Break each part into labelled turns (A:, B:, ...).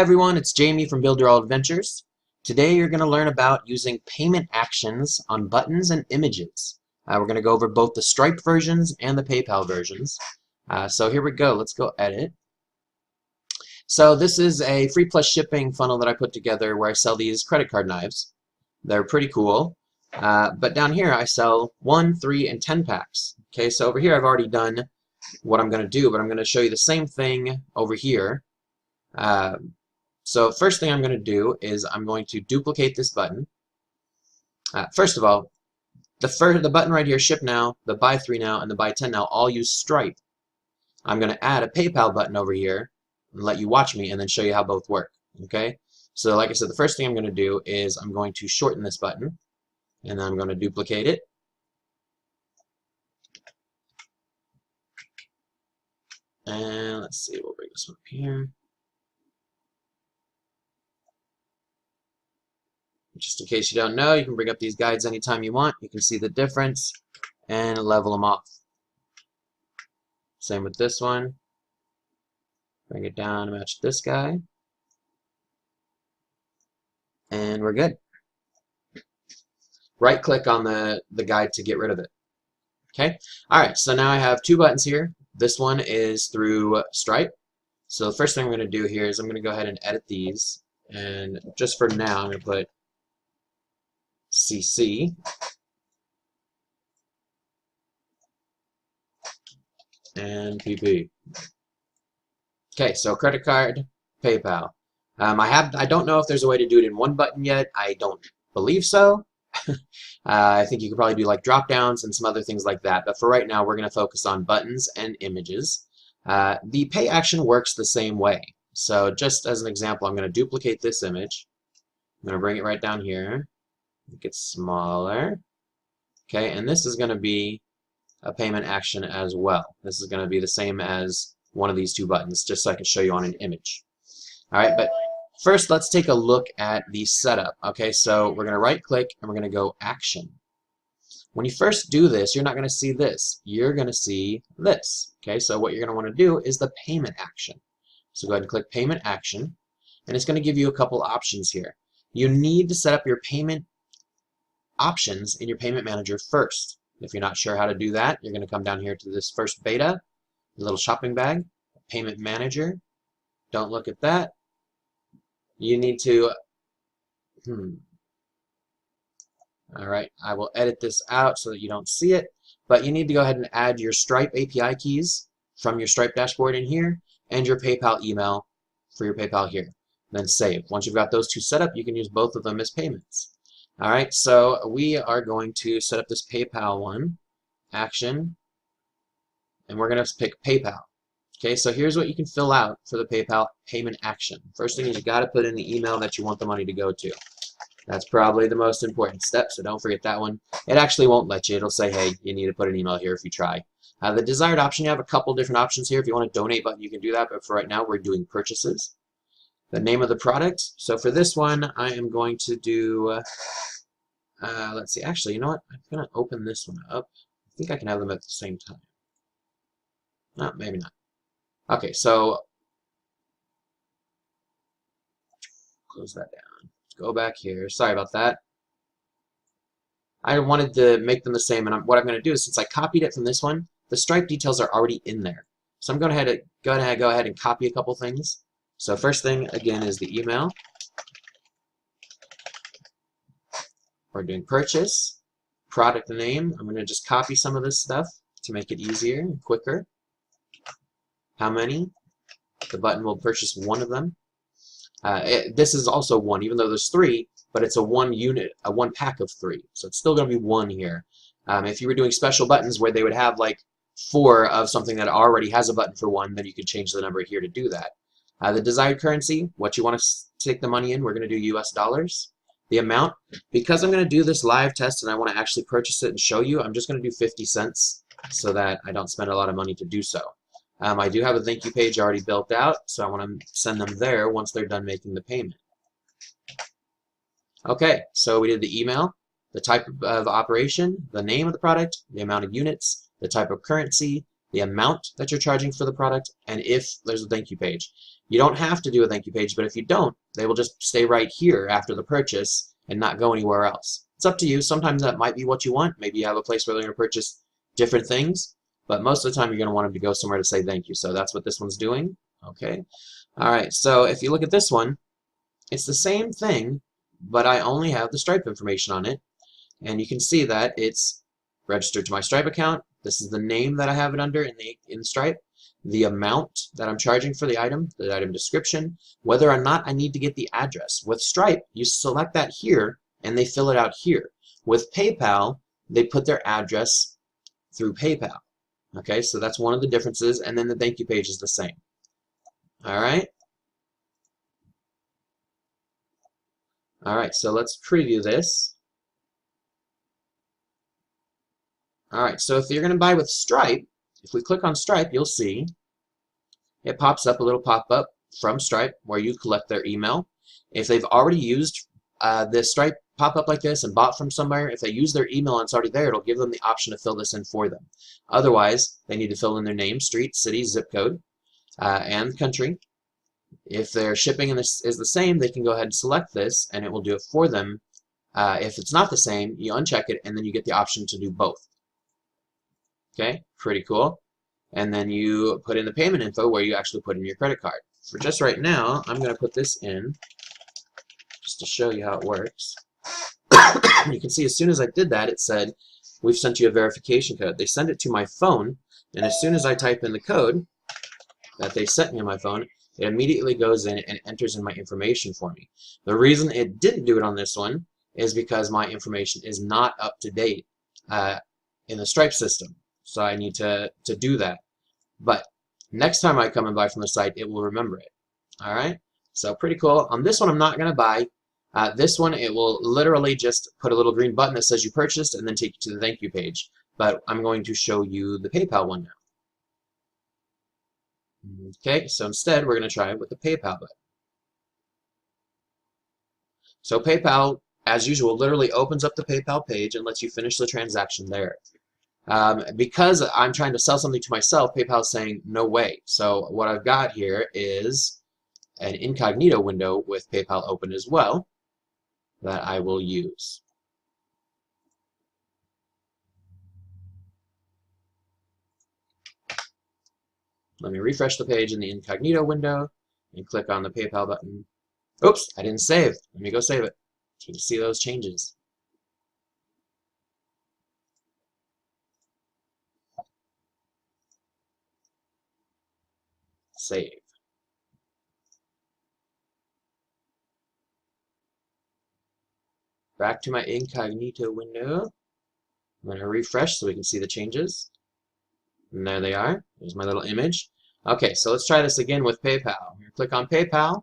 A: everyone, it's Jamie from Builderall Adventures. Today you're going to learn about using payment actions on buttons and images. We're going to go over both the Stripe versions and the PayPal versions. So here we go. Let's go edit. So this is a free plus shipping funnel that I put together where I sell these credit card knives. They're pretty cool. But down here I sell 1, 3, and 10 packs. Okay, so over here I've already done what I'm going to do, but I'm going to show you the same thing over here. So first thing I'm going to do is I'm going to duplicate this button. First of all, the button right here, Ship Now, the Buy 3 Now, and the Buy 10 Now all use Stripe. I'm going to add a PayPal button over here and let you watch me and then show you how both work. Okay? So like I said, the first thing I'm going to do is I'm going to shorten this button, and then I'm going to duplicate it. And let's see, we'll bring this one up here. Just in case you don't know, you can bring up these guides anytime you want. You can see the difference and level them off. Same with this one. Bring it down to match this guy. And we're good. Right click on the guide to get rid of it. Okay? Alright, so now I have two buttons here. This one is through Stripe. So the first thing I'm going to do here is I'm going to go ahead and edit these. And just for now, I'm going to put CC and PP. Okay, so credit card, PayPal. I don't know if there's a way to do it in one button yet. I don't believe so. I think you could probably do like drop downs and some other things like that. But for right now, we're going to focus on buttons and images. The pay action works the same way. So just as an example, I'm going to duplicate this image. I'm going to bring it right down here. Make it smaller. Okay, and this is going to be a payment action as well. This is going to be the same as one of these two buttons, just so I can show you on an image. Alright, but first let's take a look at the setup. Okay, so we're going to right click and we're going to go action. When you first do this, you're not going to see this. You're going to see this. Okay, so what you're going to want to do is the payment action. So go ahead and click payment action, and it's going to give you a couple options here. You need to set up your payment options in your payment manager first. If you're not sure how to do that, you're going to come down here to this first beta, the little shopping bag, payment manager. Don't look at that. You need to alright, I will edit this out so that you don't see it, but you need to go ahead and add your Stripe API keys from your Stripe dashboard in here and your PayPal email for your PayPal here. Then save. Once you've got those two set up, you can use both of them as payments. Alright, so we are going to set up this PayPal one, action, and we're going to pick PayPal. Okay, so here's what you can fill out for the PayPal payment action. First thing is you got to put in the email that you want the money to go to. That's probably the most important step, so don't forget that one. It actually won't let you. It'll say, hey, you need to put an email here if you try. The desired option, you have a couple different options here. If you want a donate button, you can do that, but for right now, we're doing purchases. The name of the product. So for this one, I am going to do, let's see, actually, you know what? I'm going to open this one up. I think I can have them at the same time. No, maybe not. Okay, so close that down. Go back here. Sorry about that. I wanted to make them the same, and what I'm going to do is, since I copied it from this one, the Stripe details are already in there. So I'm going to go ahead and copy a couple things. So first thing, again, is the email. We're doing purchase, product name. I'm going to just copy some of this stuff to make it easier and quicker. How many? The button will purchase one of them. This is also one, even though there's three, but it's a one unit, a one pack of three. So it's still going to be one here. If you were doing special buttons where they would have like 4 of something that already has a button for one, then you could change the number here to do that. The desired currency, what you want to take the money in, we're going to do US dollars. The amount, because I'm going to do this live test and I want to actually purchase it and show you, I'm just going to do 50 cents so that I don't spend a lot of money to do so. I do have a thank you page already built out, so I want to send them there once they're done making the payment. Okay, so we did the email, the type of operation, the name of the product, the amount of units, the type of currency, the amount that you're charging for the product, and if there's a thank you page. You don't have to do a thank you page, but if you don't, they will just stay right here after the purchase and not go anywhere else. It's up to you. Sometimes that might be what you want. Maybe you have a place where they're going to purchase different things, but most of the time you're going to want them to go somewhere to say thank you. So that's what this one's doing. Okay. All right. So if you look at this one, it's the same thing, but I only have the Stripe information on it. And you can see that it's registered to my Stripe account. This is the name that I have it under in Stripe, the amount that I'm charging for the item description, whether or not I need to get the address. With Stripe, you select that here, and they fill it out here. With PayPal, they put their address through PayPal. Okay, so that's one of the differences, and then the thank you page is the same. All right. All right, so let's preview this. All right, so if you're going to buy with Stripe, if we click on Stripe, you'll see it pops up a little pop-up from Stripe where you collect their email. If they've already used this Stripe pop-up like this and bought from somewhere, if they use their email and it's already there, it'll give them the option to fill this in for them. Otherwise, they need to fill in their name, street, city, zip code, and country. If their shipping is the same, they can go ahead and select this, and it will do it for them. If it's not the same, you uncheck it, and then you get the option to do both. Okay, pretty cool. And then you put in the payment info where you actually put in your credit card. For just right now, I'm going to put this in just to show you how it works. You can see as soon as I did that, it said, we've sent you a verification code. They send it to my phone, and as soon as I type in the code that they sent me on my phone, it immediately goes in and enters in my information for me. The reason it didn't do it on this one is because my information is not up to date in the Stripe system. So I need to do that. But next time I come and buy from the site, it will remember it. All right? So pretty cool. On this one, I'm not going to buy. This one, it will literally just put a little green button that says you purchased and then take you to the thank you page. But I'm going to show you the PayPal one now. Okay, so instead, we're going to try it with the PayPal button. So PayPal, as usual, literally opens up the PayPal page and lets you finish the transaction there. Because I'm trying to sell something to myself, PayPal is saying no way. So what I've got here is an incognito window with PayPal open as well that I will use. Let me refresh the page in the incognito window and click on the PayPal button. Oops, I didn't save. Let me go save it so you can see those changes. Save. Back to my incognito window. I'm going to refresh so we can see the changes. And there they are. There's my little image. Okay, so let's try this again with PayPal. I'm going to click on PayPal.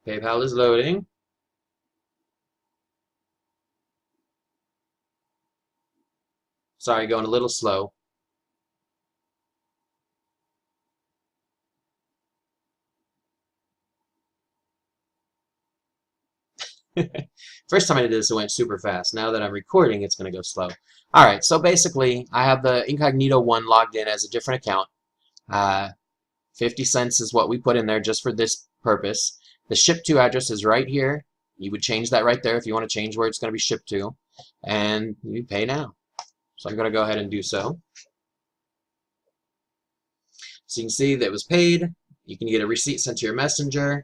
A: PayPal is loading. Sorry, going a little slow. First time I did this, it went super fast. Now that I'm recording, it's going to go slow. All right, so basically, I have the incognito one logged in as a different account. 50 cents is what we put in there just for this purpose. The ship to address is right here. You would change that right there if you want to change where it's going to be shipped to. And you pay now. So I'm going to go ahead and do so. So you can see that it was paid. You can get a receipt sent to your messenger.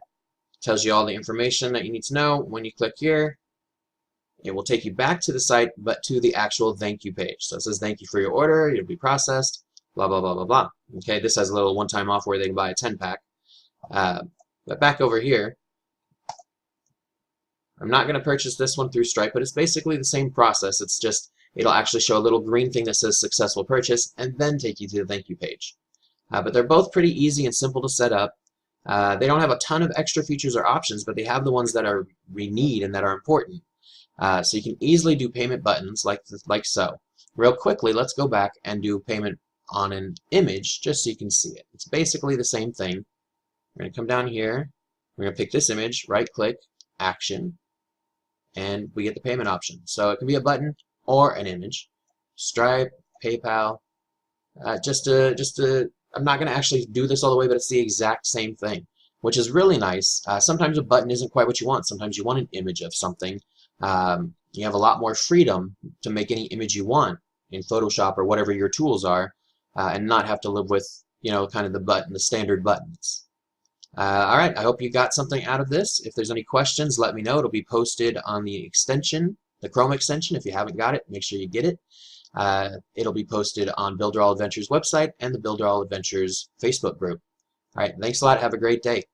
A: Tells you all the information that you need to know. When you click here, it will take you back to the site, but to the actual thank you page. So it says thank you for your order, it'll be processed, blah, blah, blah, blah, blah. Okay, this has a little one-time offer where they can buy a 10-pack. But back over here, I'm not going to purchase this one through Stripe, but it's basically the same process. It's just, it'll actually show a little green thing that says successful purchase, and then take you to the thank you page. But they're both pretty easy and simple to set up. They don't have a ton of extra features or options, but they have the ones that we need and that are important. So you can easily do payment buttons like so. Real quickly, let's go back and do payment on an image just so you can see it. It's basically the same thing. We're going to come down here, We're going to pick this image, right click, action, and we get the payment option. So it can be a button or an image. Stripe, PayPal, I'm not going to actually do this all the way, but it's the exact same thing, which is really nice. Sometimes a button isn't quite what you want. Sometimes you want an image of something. You have a lot more freedom to make any image you want in Photoshop or whatever your tools are, and not have to live with, kind of the standard buttons. All right, I hope you got something out of this. If there's any questions, let me know. It'll be posted on the extension, the Chrome extension. If you haven't got it, make sure you get it. It'll be posted on Builderall Adventures website and the Builderall Adventures Facebook group. All right, thanks a lot. Have a great day.